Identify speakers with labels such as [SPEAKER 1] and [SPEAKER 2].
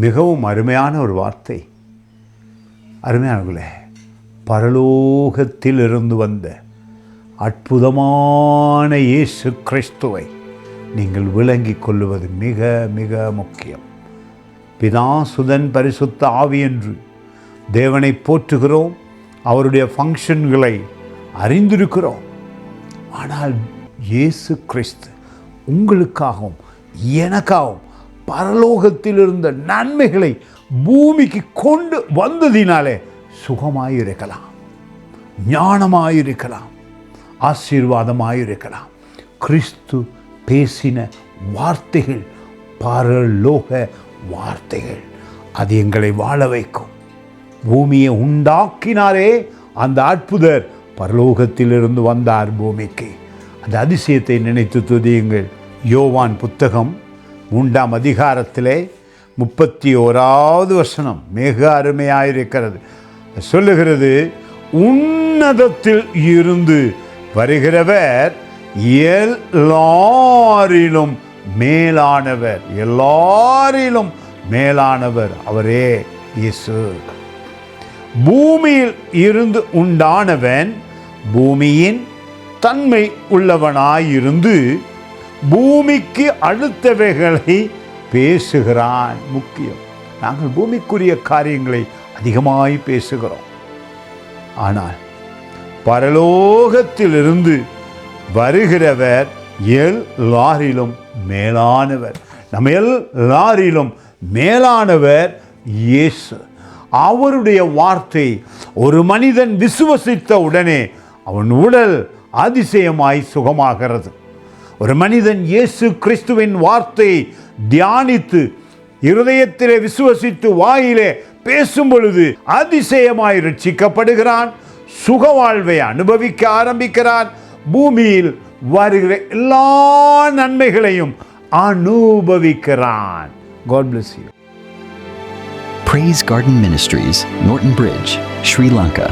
[SPEAKER 1] மிகவும் அருமையான ஒரு வார்த்தை. அருமையானவர்களே, பரலோகத்திலிருந்து வந்த அற்புதமான இயேசு கிறிஸ்துவை நீங்கள் விளங்கிக் கொள்ளுவது மிக மிக முக்கியம். பிதா, சுதன், பரிசுத்த ஆவி என்று தேவனை போற்றுகிறோம், அவருடைய ஃபங்க்ஷன்களை அறிந்திருக்கிறோம். ஆனால் இயேசு கிறிஸ்து உங்களுக்காகவும் எனக்காகவும் பரலோகத்தில் இருந்த நன்மைகளை பூமிக்கு கொண்டு வந்ததினாலே சுகமாயிருக்கலாம், ஞானமாயிருக்கலாம், ஆசீர்வாதமாயிருக்கலாம். கிறிஸ்து பேசின வார்த்தைகள் பரலோக வார்த்தைகள். அது எங்களை வாழ வைக்கும். பூமியை உண்டாக்கினாரே அந்த அற்புதர் பரலோகத்திலிருந்து வந்தார் பூமிக்கு. அந்த அதிசயத்தை நினைத்து துதியுங்கள். யோவான் புத்தகம் 3ஆம் அதிகாரத்திலே 31வது வசனம் மிக அருமையாயிருக்கிறது. சொல்லுகிறது, உன்னதத்தில் இருந்து வருகிறவர் எல்லாரிலும் மேலானவர், எல்லாரிலும் மேலானவர் அவரே இயேசு. பூமியில் இருந்து உண்டானவன் பூமியின் தன்மை உள்ளவனாயிருந்து பூமிக்கு அடுத்தவைகளை பேசுகிறான். முக்கியம், நாங்கள் பூமிக்குரிய காரியங்களை அதிகமாய் பேசுகிறோம். ஆனால் பரலோகத்திலிருந்து வருகிறவர் எல்லாரிலும் மேலானவர். நம்ம எல்லாரிலும் மேலானவர் இயேசு. அவருடைய வார்த்தை ஒரு மனிதன் விசுவசித்த உடனே அவன் உடல் அதிசயமாய் சுகமாகிறது. ஒரு மனிதன் இயேசு கிறிஸ்துவின் வார்த்தையை தியானித்து இருதயத்திலே விசுவசித்து வாயிலே பேசும் பொழுது அதிசயமாய் ரட்சிக்கப்படுகிறான், சுக வாழ்வை அனுபவிக்க ஆரம்பிக்கிறான், பூமியில் வருகிற எல்லா நன்மைகளையும் அனுபவிக்கிறான். God bless you.
[SPEAKER 2] Praise Garden Ministries, Norton Bridge, Sri Lanka.